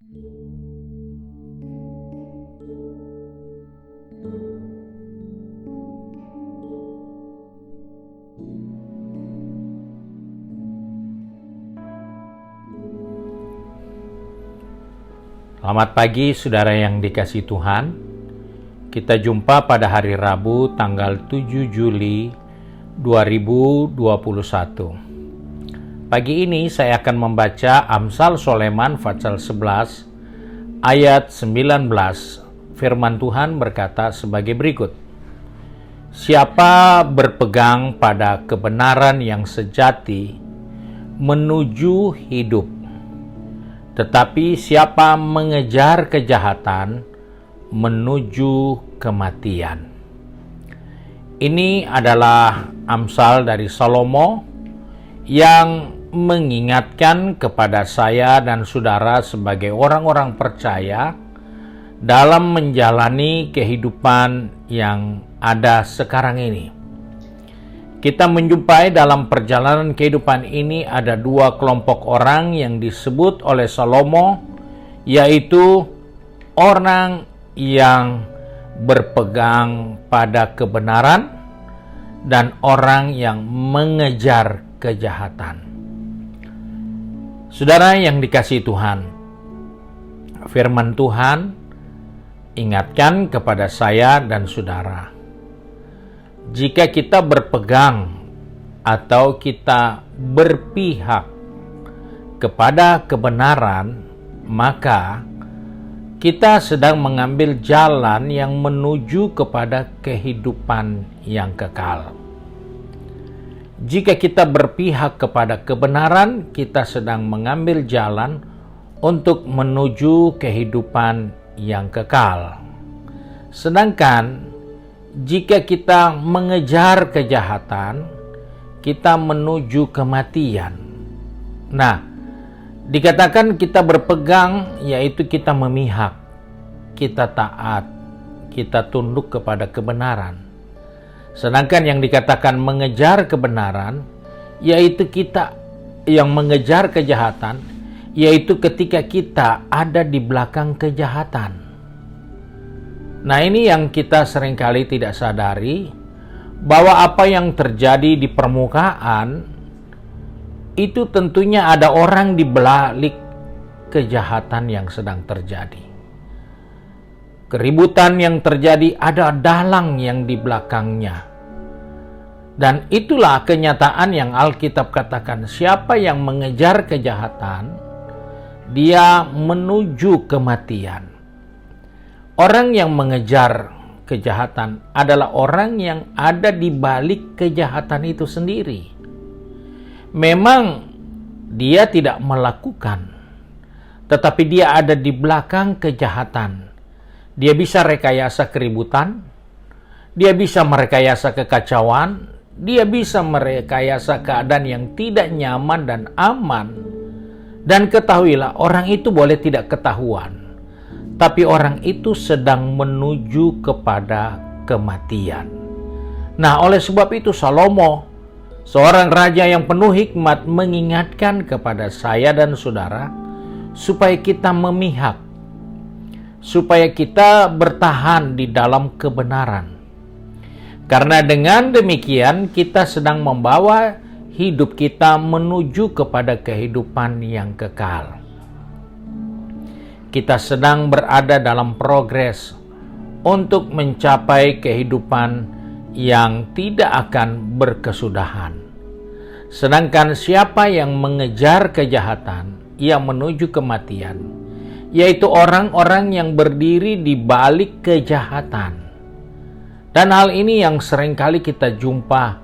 Selamat pagi saudara yang dikasihi Tuhan. Kita jumpa pada hari Rabu tanggal 7 Juli 2021. Pagi ini saya akan membaca Amsal Soleman pasal 11 ayat 19. Firman Tuhan berkata sebagai berikut. Siapa berpegang pada kebenaran yang sejati menuju hidup, tetapi siapa mengejar kejahatan menuju kematian. Ini adalah Amsal dari Salomo yang mengingatkan kepada saya dan saudara sebagai orang-orang percaya dalam menjalani kehidupan yang ada sekarang ini. Kita menjumpai dalam perjalanan kehidupan ini ada dua kelompok orang yang disebut oleh Salomo, yaitu orang yang berpegang pada kebenaran dan orang yang mengejar kejahatan. Saudara yang dikasihi Tuhan, firman Tuhan ingatkan kepada saya dan saudara, jika kita berpegang atau kita berpihak kepada kebenaran, maka kita sedang mengambil jalan yang menuju kepada kehidupan yang kekal. Jika kita berpihak kepada kebenaran, kita sedang mengambil jalan untuk menuju kehidupan yang kekal. Sedangkan jika kita mengejar kejahatan, kita menuju kematian. Nah, dikatakan kita berpegang, yaitu kita memihak, kita taat, kita tunduk kepada kebenaran. Sedangkan yang dikatakan mengejar kebenaran, yaitu kita yang mengejar kejahatan, yaitu ketika kita ada di belakang kejahatan. Nah, ini yang kita seringkali tidak sadari, bahwa apa yang terjadi di permukaan itu tentunya ada orang di balik kejahatan yang sedang terjadi. Keributan yang terjadi ada dalang yang di belakangnya. Dan itulah kenyataan yang Alkitab katakan, siapa yang mengejar kejahatan, dia menuju kematian. Orang yang mengejar kejahatan adalah orang yang ada di balik kejahatan itu sendiri. Memang dia tidak melakukan, tetapi dia ada di belakang kejahatan. Dia bisa rekayasa keributan, dia bisa merekayasa kekacauan, dia bisa merekayasa keadaan yang tidak nyaman dan aman. Dan ketahuilah, orang itu boleh tidak ketahuan, tapi orang itu sedang menuju kepada kematian. Nah, oleh sebab itu Salomo, seorang raja yang penuh hikmat, mengingatkan kepada saya dan saudara supaya kita memihak, supaya kita bertahan di dalam kebenaran. Karena dengan demikian kita sedang membawa hidup kita menuju kepada kehidupan yang kekal. Kita sedang berada dalam progres untuk mencapai kehidupan yang tidak akan berkesudahan. Sedangkan siapa yang mengejar kejahatan, ia menuju kematian, yaitu orang-orang yang berdiri di balik kejahatan. Dan hal ini yang seringkali kita jumpa,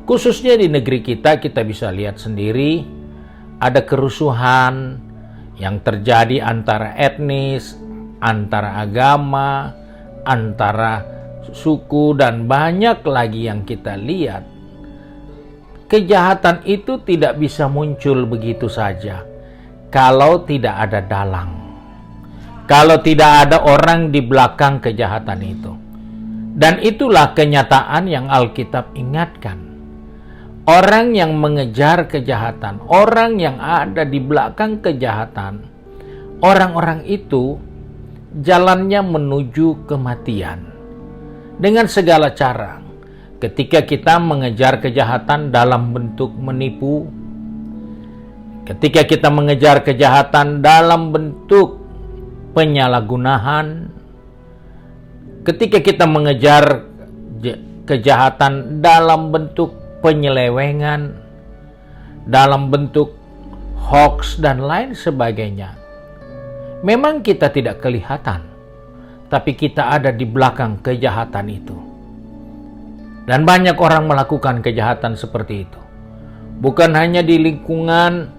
khususnya di negeri kita bisa lihat sendiri, ada kerusuhan yang terjadi antara etnis, antara agama, antara suku, dan banyak lagi yang kita lihat. Kejahatan itu tidak bisa muncul begitu saja kalau tidak ada dalang, kalau tidak ada orang di belakang kejahatan itu. Dan itulah kenyataan yang Alkitab ingatkan. Orang yang mengejar kejahatan, orang yang ada di belakang kejahatan, orang-orang itu jalannya menuju kematian dengan segala cara. Ketika kita mengejar kejahatan dalam bentuk menipu, ketika kita mengejar kejahatan dalam bentuk penyalahgunaan, ketika kita mengejar kejahatan dalam bentuk penyelewengan, dalam bentuk hoax dan lain sebagainya, memang kita tidak kelihatan, tapi kita ada di belakang kejahatan itu. Dan banyak orang melakukan kejahatan seperti itu. Bukan hanya di lingkungan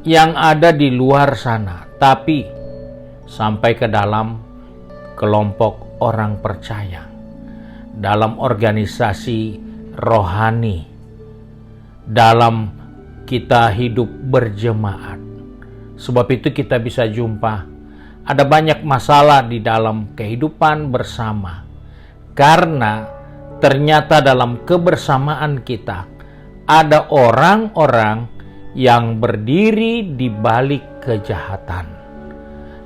yang ada di luar sana, tapi sampai ke dalam kelompok orang percaya, dalam organisasi rohani, dalam kita hidup berjemaat. Sebab itu kita bisa jumpa ada banyak masalah di dalam kehidupan bersama, karena ternyata dalam kebersamaan kita ada orang-orang yang berdiri di balik kejahatan.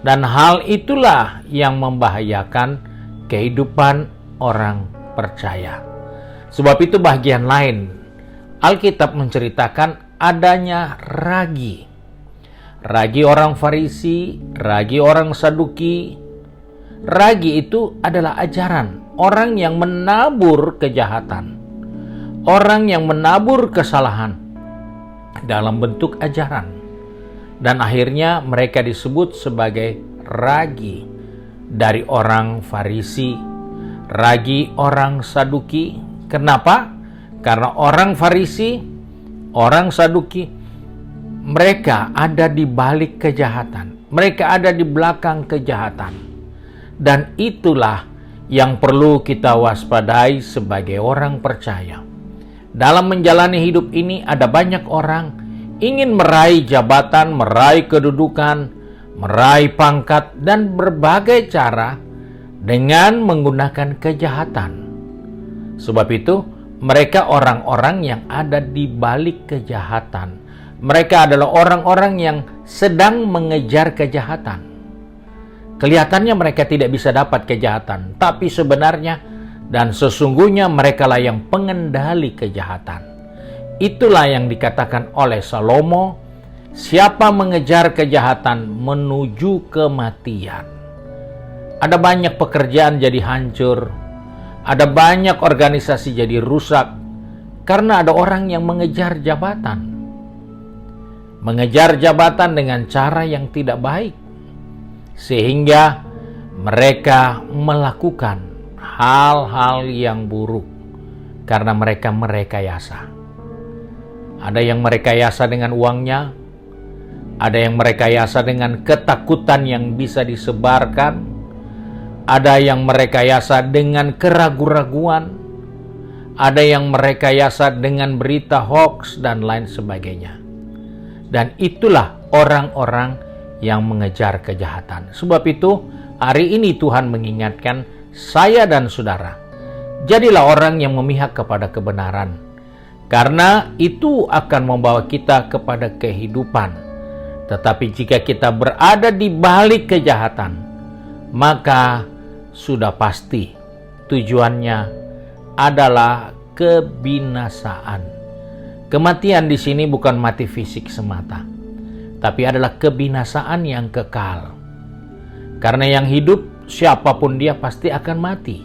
Dan hal itulah yang membahayakan kehidupan orang percaya. Sebab itu bagian lain Alkitab menceritakan adanya ragi. Ragi orang Farisi, ragi orang Saduki. Ragi itu adalah ajaran orang yang menabur kejahatan, orang yang menabur kesalahan dalam bentuk ajaran, dan akhirnya mereka disebut sebagai ragi dari orang Farisi, ragi orang Saduki. Kenapa? Karena orang Farisi, orang Saduki, mereka ada di balik kejahatan, mereka ada di belakang kejahatan, dan itulah yang perlu kita waspadai sebagai orang percaya. Dalam menjalani hidup ini ada banyak orang ingin meraih jabatan, meraih kedudukan, meraih pangkat, dan berbagai cara dengan menggunakan kejahatan. Sebab itu mereka orang-orang yang ada di balik kejahatan. Mereka adalah orang-orang yang sedang mengejar kejahatan. Kelihatannya mereka tidak bisa dapat kejahatan, tapi sebenarnya dan sesungguhnya merekalah yang pengendali kejahatan. Itulah yang dikatakan oleh Salomo, siapa mengejar kejahatan menuju kematian. Ada banyak pekerjaan jadi hancur, ada banyak organisasi jadi rusak, karena ada orang yang mengejar jabatan. Mengejar jabatan dengan cara yang tidak baik, sehingga mereka melakukan hal-hal yang buruk karena mereka merekayasa. Ada yang merekayasa dengan uangnya, ada yang merekayasa dengan ketakutan yang bisa disebarkan, ada yang merekayasa dengan keraguan-raguan, ada yang merekayasa dengan berita hoax dan lain sebagainya. Dan itulah orang-orang yang mengejar kejahatan. Sebab itu, hari ini Tuhan mengingatkan saya dan saudara, jadilah orang yang memihak kepada kebenaran, karena itu akan membawa kita kepada kehidupan. Tetapi jika kita berada di balik kejahatan, maka sudah pasti tujuannya adalah kebinasaan. Kematian di sini bukan mati fisik semata, tapi adalah kebinasaan yang kekal. Karena yang hidup, siapapun dia pasti akan mati.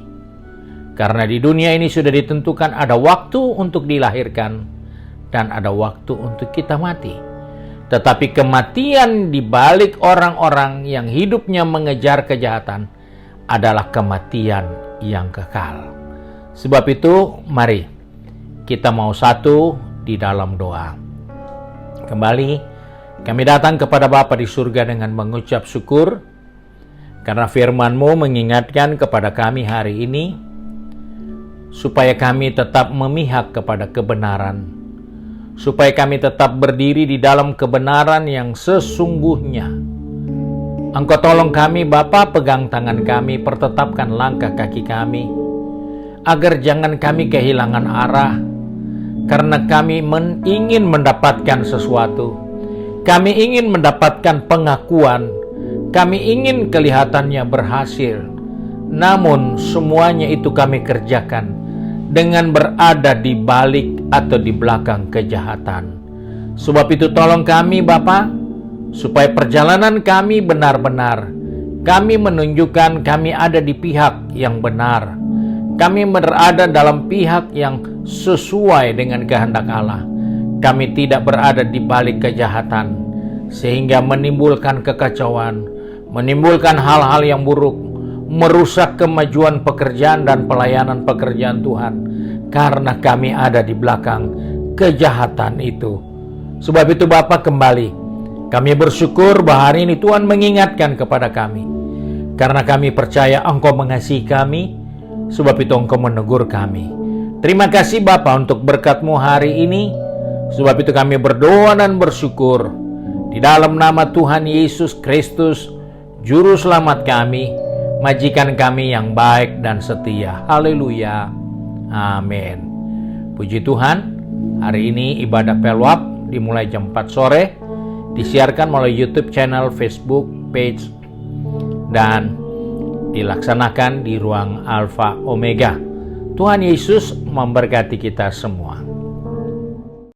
Karena di dunia ini sudah ditentukan ada waktu untuk dilahirkan dan ada waktu untuk kita mati. Tetapi kematian di balik orang-orang yang hidupnya mengejar kejahatan adalah kematian yang kekal. Sebab itu, mari kita mau satu di dalam doa. Kembali kami datang kepada Bapa di surga dengan mengucap syukur karena firman-Mu mengingatkan kepada kami hari ini supaya kami tetap memihak kepada kebenaran, supaya kami tetap berdiri di dalam kebenaran yang sesungguhnya. Engkau tolong kami Bapa, pegang tangan kami, pertetapkan langkah kaki kami, agar jangan kami kehilangan arah, karena kami ingin mendapatkan sesuatu. Kami ingin mendapatkan pengakuan, Kami ingin kelihatannya berhasil, namun semuanya itu kami kerjakan dengan berada di balik atau di belakang kejahatan. Sebab itu tolong kami Bapa, supaya perjalanan kami benar-benar kami menunjukkan kami ada di pihak yang benar. Kami berada dalam pihak yang sesuai dengan kehendak Allah. Kami tidak berada di balik kejahatan, sehingga menimbulkan kekacauan, menimbulkan hal-hal yang buruk, merusak kemajuan pekerjaan dan pelayanan pekerjaan Tuhan, karena kami ada di belakang kejahatan itu. Sebab itu Bapa, kembali kami bersyukur bahwa hari ini Tuhan mengingatkan kepada kami, karena kami percaya Engkau mengasihi kami, sebab itu Engkau menegur kami. Terima kasih Bapa untuk berkat-Mu hari ini. Sebab itu kami berdoa dan bersyukur di dalam nama Tuhan Yesus Kristus, Juru Selamat kami, majikan kami yang baik dan setia. Haleluya. Amin. Puji Tuhan, hari ini ibadah pelwap dimulai jam 4 sore, disiarkan melalui YouTube channel, Facebook page, dan dilaksanakan di ruang Alfa Omega. Tuhan Yesus memberkati kita semua.